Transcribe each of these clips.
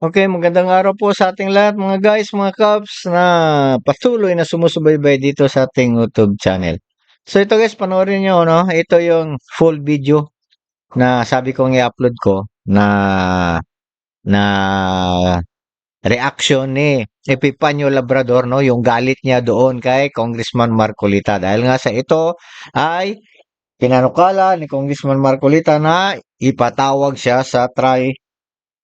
Okay, magandang araw po sa ating lahat mga guys, mga cubs na patuloy na sumusubaybay dito sa ating YouTube channel. So ito guys, panoorin nyo, no? Ito yung full video na sabi kong i-upload ko na reaction ni Epifanio Labrador, no? Yung galit niya doon kay Congressman Marcolita. Dahil nga sa ito ay pinanukala ni Congressman Marcolita na ipatawag siya sa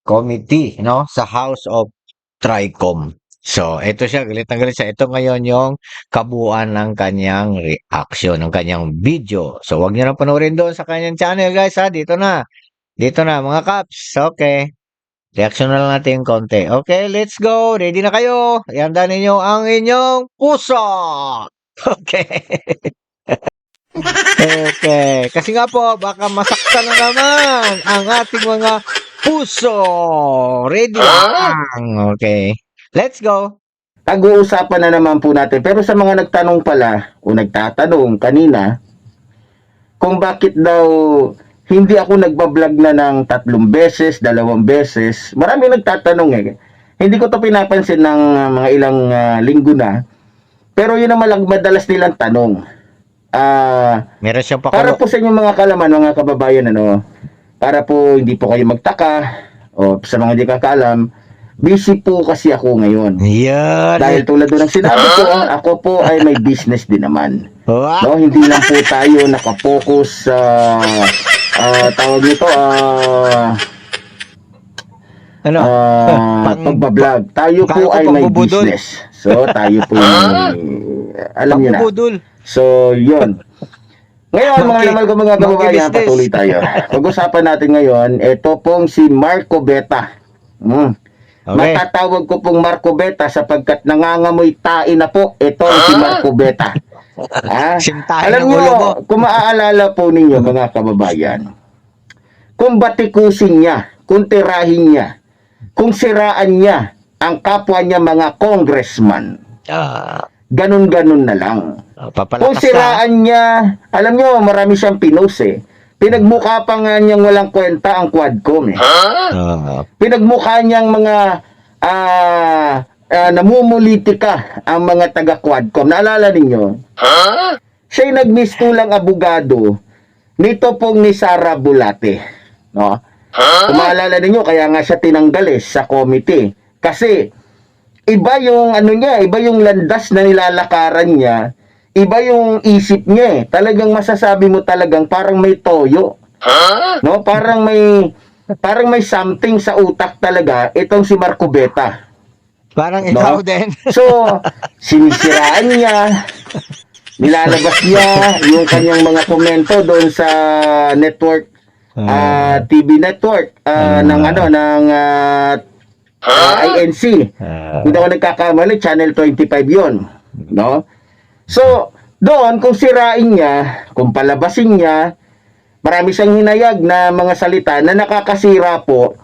committee, no? Sa House of Tricom. So, ito siya, galit na galit siya. Ito ngayon yung kabuuan ng kanyang reaction, ng kanyang video. So, wag niyo na panoorin doon sa kanyang channel, guys, ha? Dito na. Dito na, mga caps. Okay. Reaction na lang natin yung konti. Okay, let's go. Ready na kayo. Ihanda ninyo ang inyong puso. Okay. Okay. Kasi nga po, baka masaktan na naman ang ating mga puso. Ready lang. Okay. Let's go. Pag-uusapan na naman po natin. Pero sa mga nagtanong pala, o nagtatanong kanina, kung bakit daw hindi ako nagbablog na ng 3 beses, 2 beses, marami nagtatanong eh. Hindi ko to pinapansin ng mga ilang linggo na. Pero yun naman lang madalas nilang tanong. Meron siyang Para pakulo. po sa inyong mga kalaman, mga kababayan, para po hindi po kayo magtaka, o sa mga hindi kakaalam, busy po kasi ako ngayon. Yan. Dahil tulad doon ng sinabi ko, ako po ay may business din naman. Wow. No, hindi lang po tayo nakapokus sa tawag nito Ano? pagbablog. Tayo Kala po ko ay may pambubudol. business. So tayo po ay, alam niyo na. Pambubudol. So yun. Ngayon, mga Monkey- namal ko mga kababayan, monkey business. patuloy tayo. Pag-usapan natin ngayon, ito pong si Marco Beta. Okay. Matatawag ko pong Marco Beta sapagkat nangangamoy tae na po itong si Marco Beta. Sintahin Alam ang ulo mo. nyo, kung maaalala po ninyo mga kababayan, kung batikusin niya, kung tirahin niya, kung siraan niya ang kapwa niya mga congressman, ganun-ganun na lang. Kung Papalakas ka. siraan niya, alam nyo, marami siyang pinos eh. Pinagmukha pa nga niyang walang kwenta ang Quadcom eh. Pinagmukha niyang mga namumulitika ang mga taga-Quadcom. Naalala ninyo? Siya'y nagmistulang abogado nito pong ni Sara Bulate. No? Kung maalala ninyo, kaya nga siya tinanggal sa committee. Kasi, iba yung niya, iba yung landas na nilalakaran niya, iba yung isip niya eh. Talagang masasabi mo talagang parang may toyo. No? Parang may something sa utak talaga itong si Marco Beta. Parang No? ikaw din. So, sinisiraan niya, nilalabas niya yung kanyang mga komento doon sa network, TV network ng INC. Hindi ako nagkakamali, Channel 25 yon, no? So, doon kung sirain niya, kung palabasin niya, marami siyang hinayag na mga salita na nakakasira po.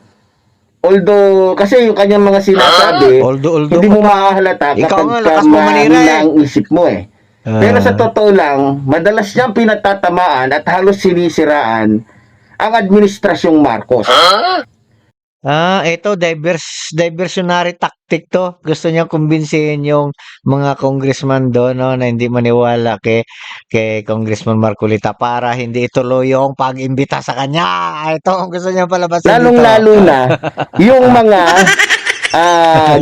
Although, kasi yung kanyang mga sinasabi, Although hindi mo ka pa. mahahalata Ikaw kapag nga, lakas mo manira mahina eh. ang isip mo eh. Pero sa totoo lang, madalas niyang pinatatamaan at halos sinisiraan ang administrasyong Marcos. Ito, diversionary tactic to. Gusto niya kumbinsihin yung mga congressman doon, no, na hindi maniwala kay Congressman Marcolita para hindi ituloy yung pag-imbita sa kanya. Ito ang gusto niya palabasin dito. Lalong-lalo na yung mga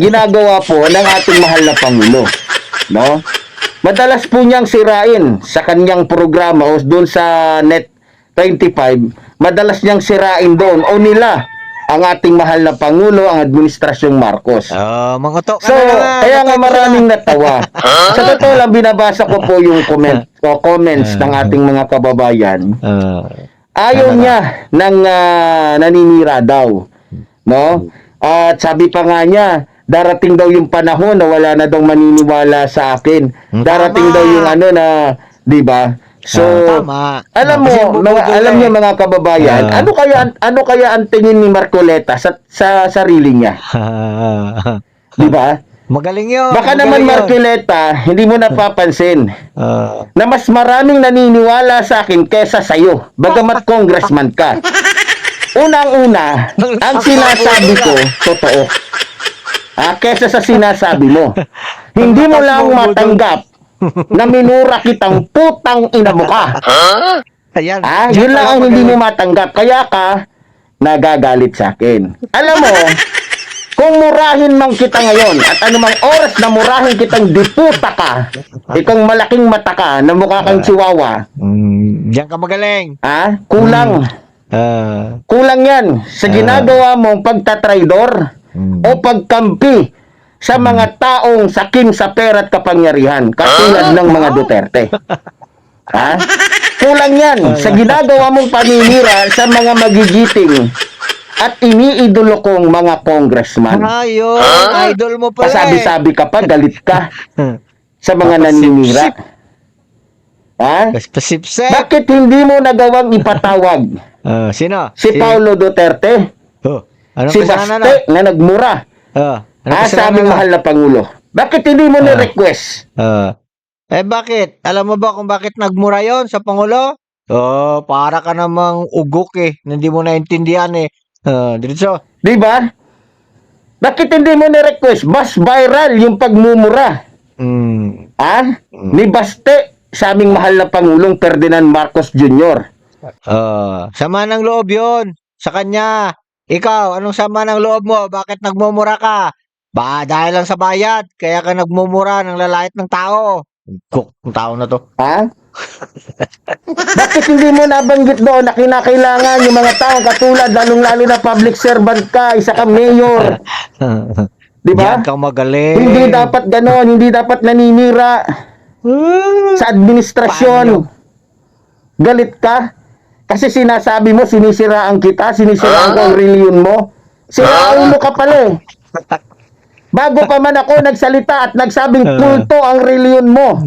ginagawa po ng ating mahal na Pangulo. No? Madalas po niyang sirain sa kanyang programa o doon sa Net 25, madalas niyang sirain doon o nila ang ating mahal na Pangulo, ang administrasyong Marcos. Manguto ka So, na nga. kaya nga Natuto maraming na. natawa. Sa totoo lang, binabasa ko po yung comments ng ating mga kababayan. Ayaw niya ng naninira daw. No? At sabi pa nga niya, darating daw yung panahon na wala na daw maniniwala sa akin. Darating Tama. daw yung di ba? So, Tama. alam Kasi mo, bubudol alam eh. niyo mga kababayan, ano kaya ang tingin ni Marcoleta sa sarili niya? Di ba? Magaling yun. Baka magaling naman yun. Marcoleta, hindi mo napapansin na mas maraming naniniwala sa akin kesa sa'yo, bagamat congressman ka. Unang-una, ang sinasabi ko, totoo. Kesa sa sinasabi mo. Hindi mo lang matanggap na minura kitang putang ina mo ka. Ayan. Yun lang ang hindi mo matanggap. Kaya ka nagagalit sa akin. Alam mo, kung murahin man kita ngayon at anumang oras na murahin kitang diputa ka, ikang malaking mata ka na mukha kang chihuahua, Diyan ka magaling. kulang. Kulang yan sa ginagawa mong pagtatraidor o pagkampi sa mga taong sakim sa pera at kapangyarihan katulad ng mga Duterte. Kulang yan sa ginagawa mong paninira sa mga magigiting at iniidolo kong mga congressman. Yun. Idol mo pala Pasabi-sabi ka pa, galit ka sa mga naninira. Pasipsip. Bakit hindi mo nagawang ipatawag Sino? si Paulo Duterte, Anong si kasalanan Baste na nagmura, Anong sabing mahal na Pangulo? Bakit hindi mo ni-request? Bakit? Alam mo ba kung bakit nagmura yon sa Pangulo? Para ka namang ugok hindi mo naintindihan diretso. Di ba? Bakit hindi mo ni-request? Mas viral yung pagmumura. Ni Baste, sa aming mahal na Pangulong Ferdinand Marcos Jr. Sama ng loob yon sa kanya. Ikaw, anong sama ng loob mo? Bakit nagmumura ka? Ba, dahil lang sa bayad, kaya ka nagmumura ng lalait ng tao. Kuk, ang tao na to. Bakit hindi mo nabanggit doon na kinakailangan yung mga taong katulad, lalong-lalo na public servant ka, isa ka mayor? Di ba? Diyan ka magaling. Hindi dapat ganon, hindi dapat naninira sa administrasyon. Galit ka? Kasi sinasabi mo, sinisiraan kita, sinisiraan ko ang reliyon mo. Siraulo ka pala Bago pa man ako nagsalita at nagsabing kulto ang reliyon mo.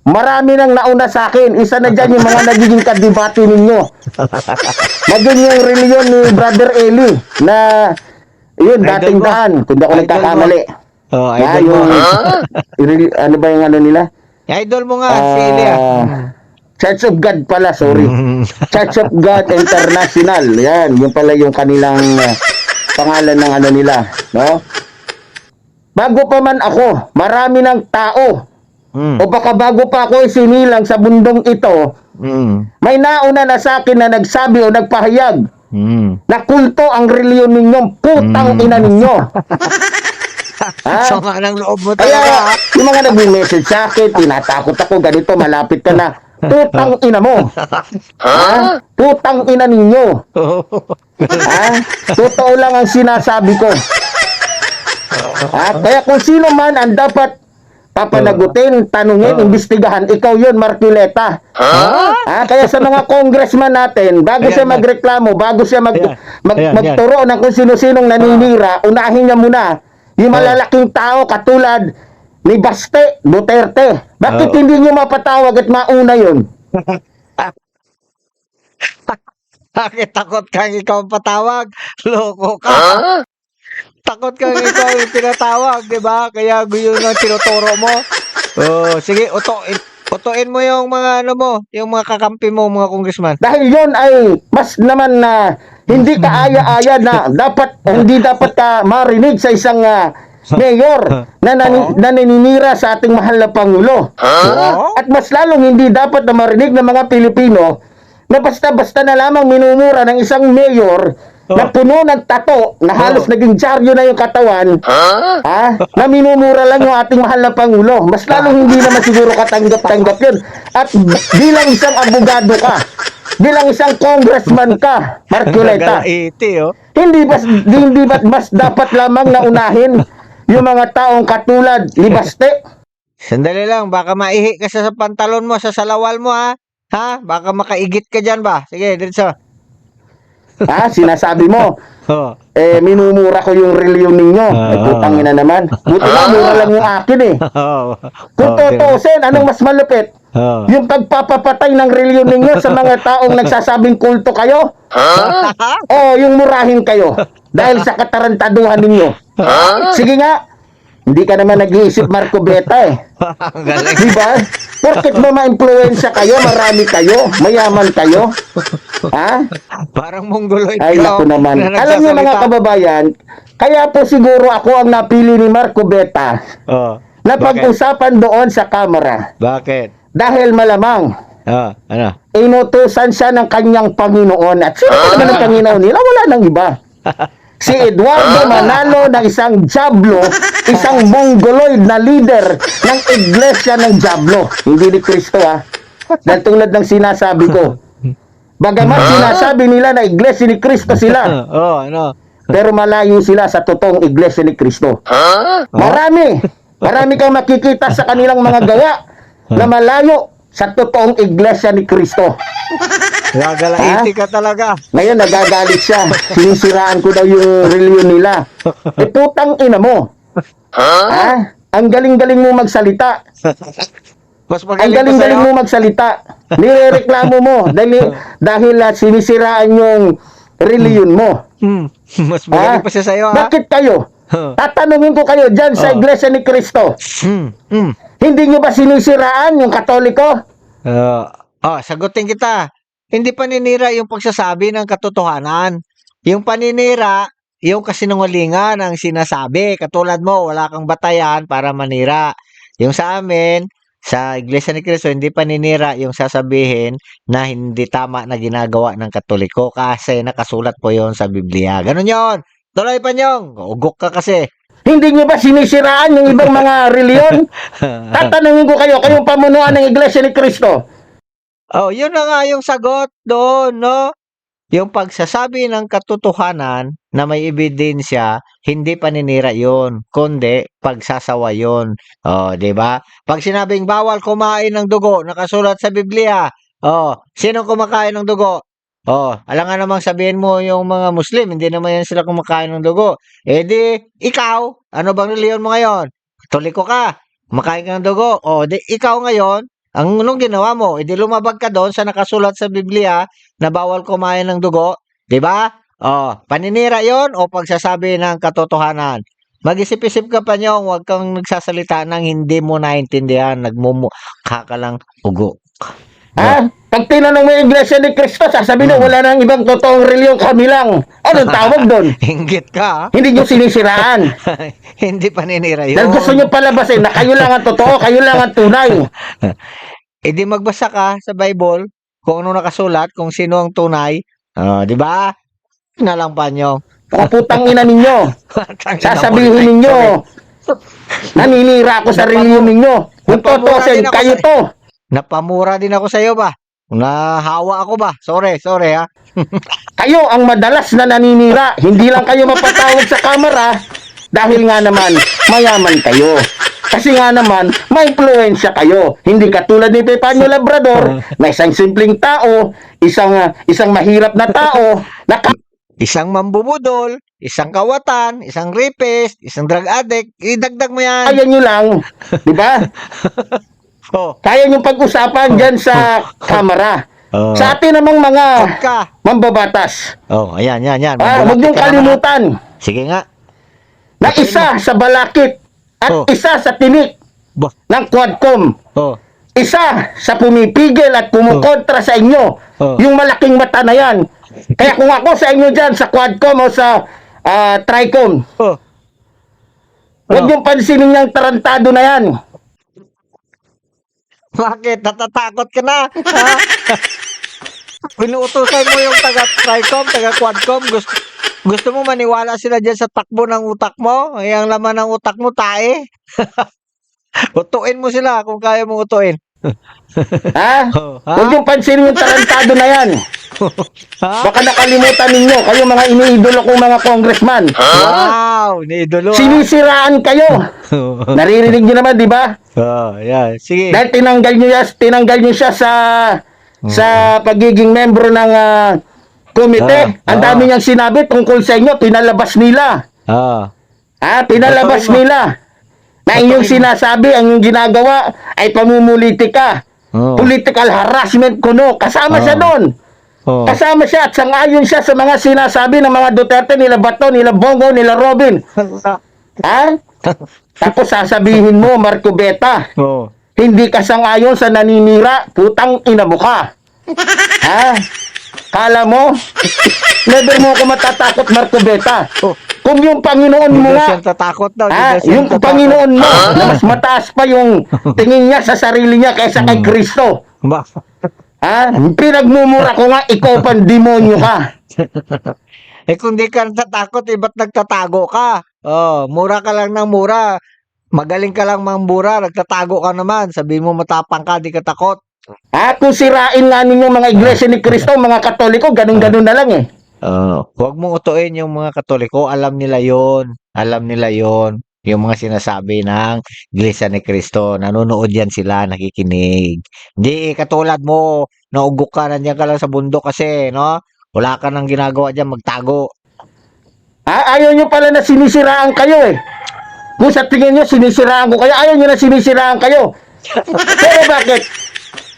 Marami nang nauna sa akin. Isa na dyan yung mga nagiging kadibati ninyo. Naging yung reliyon ni Brother Eli na yun, dating daan. Kung di ako nagkakamali. Idol mo. Ano ba yung ano nila? Idol mo nga, si Elia. Church of God pala, sorry. Church of God International. Yan, yung pala yung kanilang pangalan ng ano nila, no? Bago pa man ako, marami ng tao. O baka bago pa ako isinilang sa bundong ito, may nauna na sa akin na nagsabi o nagpahayag na kulto ang reliyon ninyong putang ina ninyo. Sama ng loob mo Kaya, talaga. yung mga nag-message sa akin, tinatakot ako, ganito, malapit ka na. Putang ina mo. Putang ina ninyo. Totoo lang ang sinasabi ko. Kaya kung sino man ang dapat papanagutin, tanungin, imbestigahan, ikaw yun, Marcoleta. Kaya sa mga congressman natin, bago siya magreklamo, bago siya magturo ng kung sino-sinong naninira, unahin niya muna yung malalaking tao katulad ni Baste, Duterte. Bakit hindi niyo mapatawag at mauna yun? Bakit takot kang ikaw ang patawag? Loko ka. Takot kang ikaw yung tinatawag, di ba? Kaya yun ang tinuturo mo. Sige, utuin mo yung mga ano mo, yung mga kakampi mo, mga congressman. Dahil yun ay mas naman na hindi ka aya-aya na hindi dapat ka marinig sa isang mayor na naninira sa ating mahal na Pangulo. At mas lalong hindi dapat na marinig ng mga Pilipino na basta-basta na lamang minumura ng isang mayor na puno ng tato, na halos naging dyaryo na yung katawan, na minumura lang yung ating mahal na Pangulo. Mas lalong hindi naman siguro katanggap-tanggap yun. At bilang isang abogado ka, bilang isang congressman ka, Marcoleta, hindi ba mas dapat lamang na unahin yung mga taong katulad ni Baste? Sandali lang, baka maihi ka sa pantalon mo, sa salawal mo ha? Baka makaigit ka dyan ba? Sige, diretso. Sinasabi mo, minumura ko yung reliyon ninyo. Putang ina naman. Buti na, mura lang yung akin Kung tutusin, anong mas malupit? Yung pagpapapatay ng reliyon ninyo sa mga taong nagsasabing kulto kayo? O yung murahin kayo dahil sa katarantaduhan ninyo? Sige nga, Hindi ka naman nag-iisip Marco Beta eh. Ang galing. Di ba? Porket ba ma-influensya kayo, marami kayo, mayaman kayo? Ha? Parang mongoloid Ay, ka, naku naman. na Alam niyo mga nagsasalita. kababayan, kaya po siguro ako ang napili ni Marco Beta Oh, na bakit? pag-usapan doon sa kamera. Bakit? Dahil malamang, Ano? inutusan siya ng kanyang Panginoon. At sino ba naman ang Panginoon nila? Wala nang iba. Si Eduardo Manalo na isang Diablo, isang mongoloid na leader ng Iglesia ng Diablo. Hindi ni Kristo ha. Dahil tulad ng sinasabi ko. Bagamat sinasabi nila na Iglesia ni Kristo sila, Ano? pero malayo sila sa totoong Iglesia ni Kristo. Marami. Marami kang makikita sa kanilang mga gawa na malayo sa totoong Iglesia ni Kristo. Gagalaiti ka talaga. Ngayon nagagalit siya. Sinisiraan ko daw yung reliyon nila. Putang ina mo. Ha? Ang galing-galing mo magsalita. Mas Ang magaling pa galing-galing sa'yo. mo magsalita. Nirereklamo mo dahil sinisiraan yung reliyon mo. Mas magaling pa siya sa'yo, ha? Bakit kayo? Tatanungin ko kayo dyan sa Iglesia ni Cristo. Hindi nyo ba sinisiraan yung Katoliko? Sagutin kita. Hindi paninira yung pagsasabi ng katotohanan. Yung paninira, yung kasinungalingan ang sinasabi. Katulad mo, wala kang batayan para manira. Yung sa amin, sa Iglesia ni Cristo, hindi paninira yung sasabihin na hindi tama na ginagawa ng Katoliko kasi nakasulat po yon sa Biblia. Ganun yon. Tuloy pa nyong. Ugok ka kasi. Hindi nyo ba sinisiraan yung ibang mga reliyon? Tatanungin ko kayo, kayong pamunuan ng Iglesia ni Cristo. Yun na nga yung sagot doon, no? Yung pagsasabi ng katotohanan na may ebidensya, hindi paninira yun, kundi pagsasawa yun. Di ba? Pag sinabing bawal kumain ng dugo, nakasulat sa Biblia. Sino kumakain ng dugo? Alam nga namang sabihin mo yung mga Muslim, hindi naman yan sila kumakain ng dugo. Eh di, ikaw, ano bang reliyon mo ngayon? Katoliko ka, kumakain ka ng dugo. Di ikaw ngayon, anong ginawa mo? Di lumabag ka doon sa nakasulat sa Biblia na bawal kumain ng dugo. Di ba? Paninira yon o pagsasabi ng katotohanan. Mag-isip-isip ka pa niyo, huwag kang nagsasalita ng hindi mo naintindihan, nagmumukha ka lang ugo. Ha? Pag tinanong mo yung Iglesia ni Cristo, sasabihin na wala nang ibang totoong reliyon, kami lang. Anong tawag doon? Inggit ka, ha? Hindi nyo sinisiraan. Hindi paninira yun. Dahil gusto nyo palabasin na kayo lang ang totoo, kayo lang ang tunay. Di magbasa ka sa Bible kung ano nakasulat, kung sino ang tunay. Di ba? Nalang pa nyo. Putang ina ninyo. Sasabihin ninyo, naninira ako sa reliyon ninyo. Kung totosin, kayo to. Napamura din ako sa iyo ba? Nahawa ako ba? Sorry ha. Kayo ang madalas na naninira. Hindi lang kayo mapatawag sa kamera dahil nga naman mayaman kayo. Kasi nga naman, may influensya kayo. Hindi katulad ni Pepanyo Labrador na isang simpleng tao, isang mahirap na tao, Isang mambubudol, isang kawatan, isang rapist, isang drug addict, idagdag mo yan. kaya nyo lang. Di ba? Kaya nyo pag-usapan dyan sa kamera. Sa atin namang mga mambabatas. Ayan. Huwag niyong kalimutan Sige nga. na isa sa balakit at isa sa tinik ng Quadcom. Isa sa pumipigil at pumukontra sa inyo. Yung malaking mata na yan. Kaya kung ako sa inyo dyan sa Quadcom o sa Tricom, huwag niyong pansinin yung tarantado na yan. Bakit? Natatakot ka na? Ha? Pinuutusan mo yung taga-Tricom, taga-Quadcom. Gusto mo maniwala sila dyan sa takbo ng utak mo? Ay, ang laman ng utak mo, tae. Utuin mo sila kung kaya mong utuin. Ha? Huwag niyong pansinin yung tarantado na yan. Baka nakalimutan ninyo, kayo mga iniidolo kong mga congressman. Wow, niidolo. Sinisiraan kayo. Naririnig niyo naman, di ba? Yeah. Sige. Dahil tinanggal niyo siya sa pagiging membro ng komite. Ang dami niyang sinabi tungkol sa inyo, pinalabas nila. Pinalabas nila. Na inyong sinasabi, ang inyong ginagawa ay pamumulitika. Political harassment kuno. Kasama siya doon. Kasama siya at sangayon siya sa mga sinasabi ng mga Duterte, nila Bato, nila Bongo, nila Robin. Tapos sasabihin mo, Marco Beta, Oh. hindi ka sangayon sa naninira, putang ina mo ka. Ha? Kala mo? Never mo ako matatakot, Marco Beta. Oh. Kung yung Panginoon mo Hindi nga, siya tatakot daw. ha? Hindi siya Yung tatakot. Panginoon mo, na mas mataas pa yung tingin niya sa sarili niya kaysa kay Kristo. Ba? Ha? Pinagmumura ko nga, ikaw pang demonyo ka. Eh kung di ka natatakot, eh ba't nagtatago ka? Oh, mura ka lang ng mura. Magaling ka lang mambura, nagtatago ka naman. Sabihin mo matapang ka, di ka takot. Kung sirain nga ninyo mga iglesia ni Kristo, mga Katoliko, ganun-ganun na lang eh. Huwag mong utuin yung mga Katoliko, alam nila yon. Alam nila yon. Yung mga sinasabi ng Iglesia ni Cristo, nanonood yan sila, nakikinig. Hindi katulad mo, naugok ka, nandiyan ka lang sa bundok kasi, no? Wala ka nang ginagawa dyan, magtago. Ayaw nyo pala na sinisiraan kayo eh. Kung sa tingin nyo, sinisiraan ko kayo, ayaw nyo na sinisiraan kayo. Pero bakit?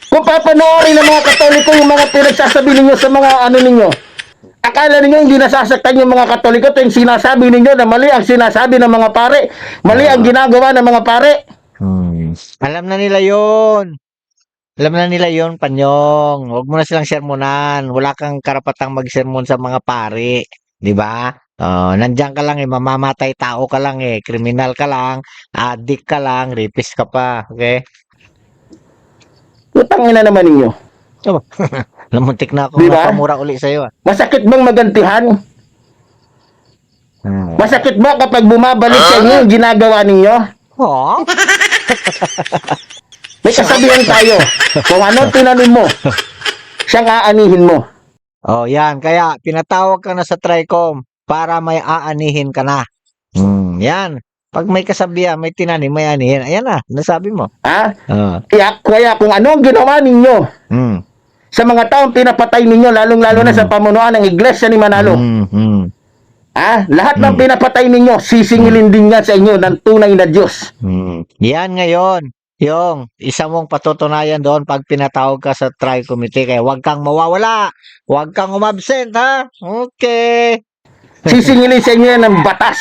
Kung papanoorin ng mga Katoliko yung mga pinagsasabi ninyo sa mga ano ninyo, akala ninyo hindi nasasaktan yung mga Katoliko, ito yung sinasabi ninyo na mali ang sinasabi ng mga pare, mali ang ginagawa ng mga pare. Alam na nila yon. Alam na nila yon, Panyong. Huwag mo na silang sermonan. Wala kang karapatang mag-sermon sa mga pare. Di ba? Nandiyan ka lang eh, mamamatay tao ka lang eh, kriminal ka lang, addict ka lang, rapist ka pa. Okay? Utang ina naman ninyo. Lamuntik na ako Di ba? mapamura uli sa'yo. Masakit bang magantihan? Masakit ba kapag bumabalik sa inyo yung ginagawa ninyo? Oh? May kasabihan tayo. Kung ano tinanim mo, siyang aanihin mo. Oh, yan. Kaya pinatawag ka na sa TRICOM para may aanihin ka na. Yan. Pag may kasabihan, may tinanim, may anihin. Ayan na, nasabi mo. Ha? Ah. Kaya kung ano ang ginawa ninyo Mm. sa mga taong pinapatay ninyo, lalong-lalo na sa pamunuan ng Iglesia ni Manalo, lahat ng pinapatay ninyo, sisingilin din nga sa inyo ng tunay na Diyos. Yan ngayon. Yung isa mong patutunayan doon pag pinatawag ka sa tri-committee. Kaya huwag kang mawawala. Huwag kang umabsent, ha? Okay. Sisingilin sa inyo yan ng batas.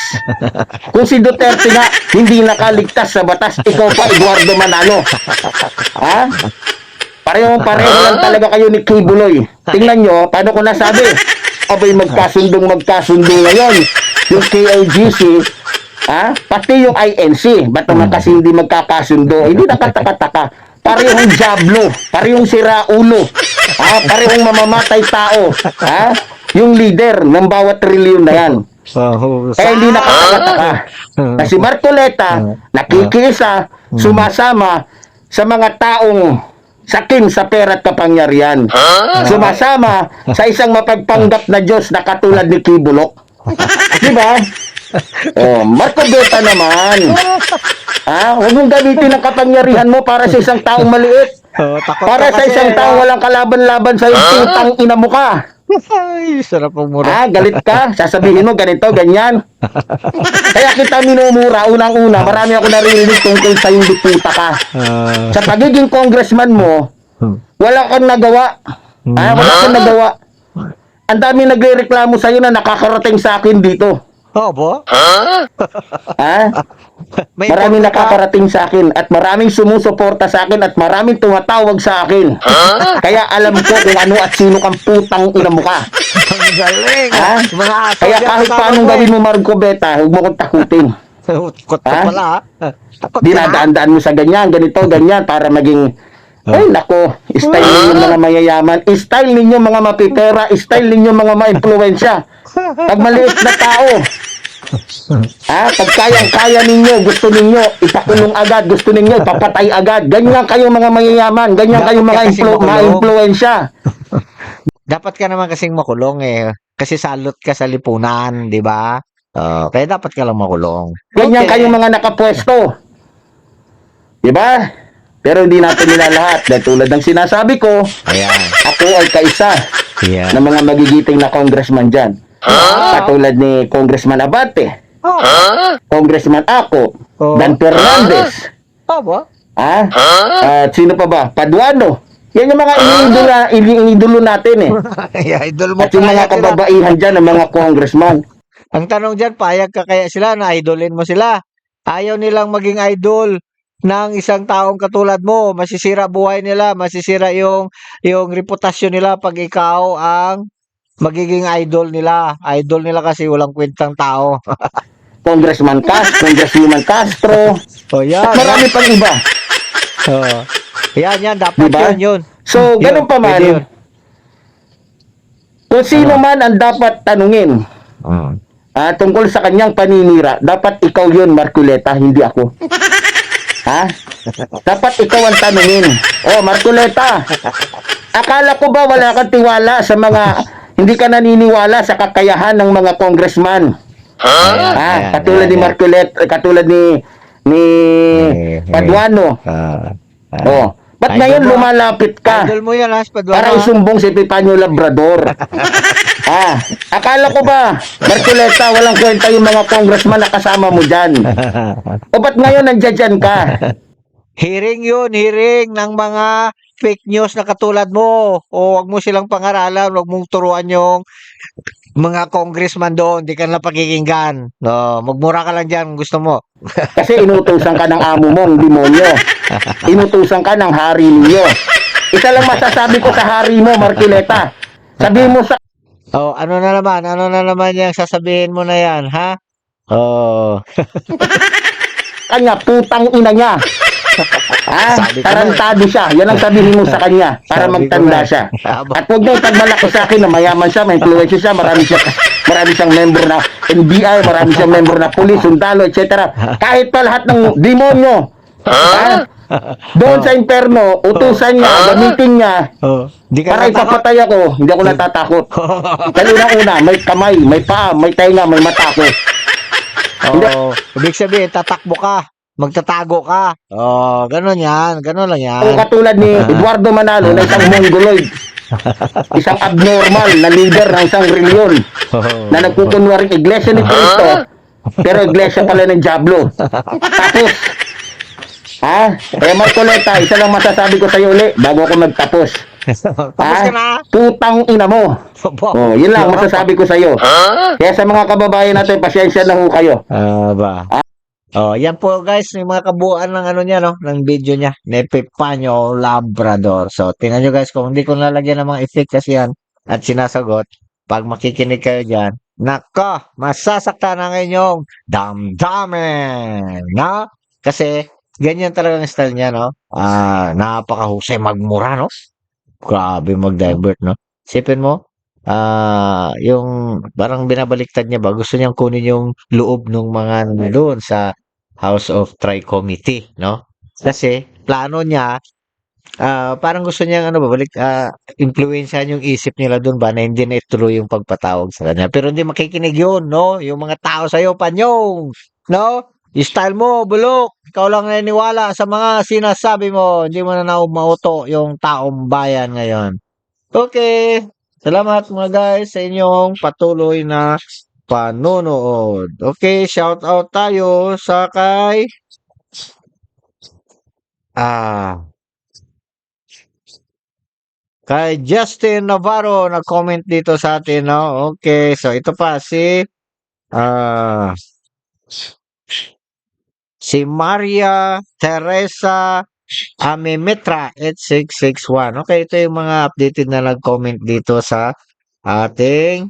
Kung si Duterte nga hindi nakaligtas sa batas, ikaw pa, Eduardo Manalo. Ha? Pareho lang talaga kayo ni Kibuloy. Tingnan nyo, paano ko nasabi? Abay, magkasundo ngayon. Yung KLGC, pati yung INC. Ba't naman kasi hindi magkakasundo? Hindi nakataka-taka. Parehong jablo, parehong siraulo, parehong mamamatay tao, yung leader ng bawat trilyon na yan. Kaya hindi nakakataka. Kasi Marcoleta, nakikisa, sumasama sa mga taong sakin sa pera at kapangyarihan. Sumasama sa isang mapagpanggap na Diyos na katulad ni Kibulok. Diba? Marco Beta naman. Huwag mong gamitin ang kapangyarihan mo para sa isang taong maliit. Para sa isang taong walang kalaban-laban sa putang ina mo ka. Ay, sarap ang mura. Galit ka? Sasabihin mo ganito, ganyan. Kaya kita minumura, unang-una, marami ako naririnig tungkol sa hindi puta ka. Sa pagiging congressman mo, wala kang nagawa. Wala kang nagawa. Ang dami nagrereklamo sa'yo na nakakarating sa akin dito. Bo? Maraming nakakarating sa akin at maraming sumusuporta sa akin at maraming tumatawag sa akin. Kaya alam ko kung ano at sino kang putang ina mo ka. Ang galing. Mga aso. Kaya kahit paanong gawin mo, Marco Beta, huwag mo kong takutin. Takot ka pala, ha? Takot ka. Dinadaan-daan mo sa ganyan, ganito, ganyan, para maging, ay nako, style ninyo mga mayayaman, style ninyo mga mapipera, style ninyo mga ma-influensya. Pag maliit na tao, pag kayang-kaya ninyo, gusto ninyo, ipakulong agad, gusto ninyo, ipapatay agad. Ganyan kayo mga mayayaman, ganyan kayo mga ma-influensya. Dapat ka naman kasing makulong eh. Kasi salot ka sa lipunan, di ba? Kaya dapat ka lang makulong. Ganyan Okay. kayo mga nakapwesto. Di ba? Pero hindi natin nilalahat. Dahil tulad ng sinasabi ko, Ayan. ako ay kaisa Ayan. ng mga magigiting na congressman dyan. Katulad ni Congressman Abate, Congressman Ako, Dan Fernandez, Bo? at sino pa ba? Paduano. Yan yung mga iniidolo natin eh. Idol mo At yung mga payag sila. kababaihan dyan ng mga congressman. Ang tanong dyan, payag ka kaya sila na idolin mo sila? Ayaw nilang maging idol ng isang taong katulad mo. Masisira buhay nila, masisira yung reputasyon nila pag ikaw ang magiging idol nila. Idol nila kasi walang kwentang tao. Congresswoman Castro, O at yan, yan. marami pang iba. Oo. Yan, Di dapat ba? yun. So, Yun, ganun pa pwede yun. man, kung sino Ano? man ang dapat tanungin tungkol sa kanyang paninira, dapat ikaw yun, Marculeta, hindi ako. Ha? Dapat ikaw ang tanungin. Oh, Marculeta, akala ko ba wala kang tiwala sa mga, hindi ka naniniwala sa kakayahan ng mga congressman? Ayan, Katulad ni Marculeta, katulad ni Paduano. Oh, ba't Idol ngayon mo, lumalapit ka Idol mo yan, Paduano. para isumbong si Epifanio Labrador? Akala ko ba, Marculeta, walang kwenta yung mga congressman na kasama mo dyan? O ba't ngayon nandiyan ka? Hearing yun, hearing ng mga fake news na katulad mo. O wag mo silang pangaralan, wag mong turuan yung mga congressman doon, di ka na pakikinggan. No, magmura ka lang diyan, gusto mo. Kasi inutusan ka ng amo mong demonyo. Inutusan ka ng hari ninyo. Isa lang masasabi ko sa hari mo, Marculeta. Sabihin mo sa Oh, ano na naman yung sasabihin mo na yan, ha? Oh, kanya, putang ina niya. Sabi ko Tarantado siya. Yan ang sabihin mo sa kanya para Sabi ko magtanda na. siya. Aba. At huwag na ipagmalaki sa akin na mayaman siya, may influensya siya, marami siyang member na NBI, marami siyang member na pulis, sundalo, etc. Kahit pa lahat ng demonyo. Doon sa imperno, utusan niya, gamitin niya, Oh, di ka para natakot. ipapatay ako, hindi ako natatakot. Dahil unang-una, may kamay, may paa, may tenga, may mata ko. Oh, ibig sabihin, tatakbo ka. Magtatago ka. Oh, ganun yan. Ganun lang yan. Kung katulad ni Eduardo Manalo na isang mongoloid, isang abnormal na leader ng isang reliyon na nagkukunwaring iglesia ni Cristo, pero iglesia pala ng Diablo. Tapos, Marcoleta, isa lang masasabi ko sa iyo uli bago ako magtapos. Tapos ka na. Putang ina mo. Oh, yun lang masasabi ko sa iyo. Kaya sa mga kababayan natin, pasyensya na ho kayo. Ba. Oh, yan po guys, yung mga kabuuan ng ano niya, no, ng video niya, ni Epifanio Labrador. So, tingnan nyo guys, kung hindi ko nalagyan ng mga effect kasi yan at sinasagot, pag makikinig kayo dyan, nako, masasaktan ang inyong damdamin, no? Kasi, ganyan talaga ang style niya, no? Napakahusay magmura, no? Grabe mag-divert, no? Sipin mo, yung parang binabaliktad niya ba, gusto niyang kunin yung loob ng mga doon sa House of Tri-Committee, no? Kasi plano niya, parang gusto niyang ano ba, impluwensyahan yung isip nila doon ba na hindi na ituloy yung pagpatawag sa kanya. Pero hindi makikinig yun, no? Yung mga tao sa'yo, panyong, no? Yung style mo, bulok. Ikaw lang naniniwala sa mga sinasabi mo. Hindi mo na mauto yung taong bayan ngayon. Okay. Salamat mga guys sa inyong patuloy na panonood. Okay, shout out tayo sa ah kay Justin Navarro nag-comment dito sa atin, no? Okay, so ito pa ah si Maria Teresa Amemetra 8661. Okay, ito yung mga updated na nag-comment dito sa ating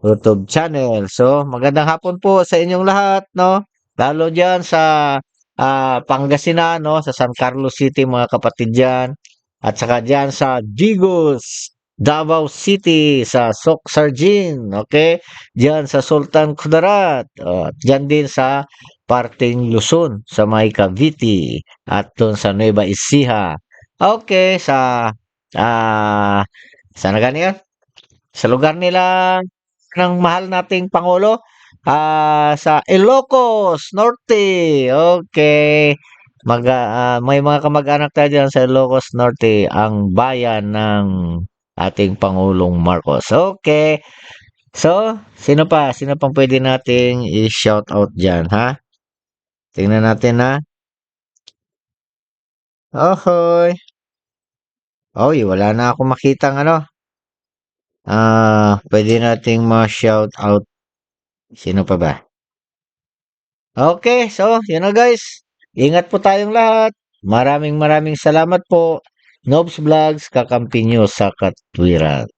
YouTube channel. So, magandang hapon po sa inyong lahat, no? Lalo diyan sa Pangasinan, no? Sa San Carlos City, mga kapatid diyan. At saka diyan sa Digos, Davao City, sa Sok Sargin, okay? Diyan sa Sultan Kudarat, at diyan din sa parting Luzon, sa may Cavite, at doon sa Nueva Ecija. Okay, saan na ganyan? Sa lugar nila ng mahal nating Pangulo, sa Ilocos Norte. Okay. May mga kamag-anak tayo dyan sa Ilocos Norte, ang bayan ng ating Pangulong Marcos. Okay. So, sino pa? Sino pang pwede nating i-shout out dyan, ha? Tingnan natin, ha? Ohoy. Oy, wala na ako makitang ano. Pwede nating ma-shout out. Sino pa ba? Okay, so yun na guys. Ingat po tayong lahat. Maraming salamat po. Nobs Vlogs, kakampi nyo sa katwiran.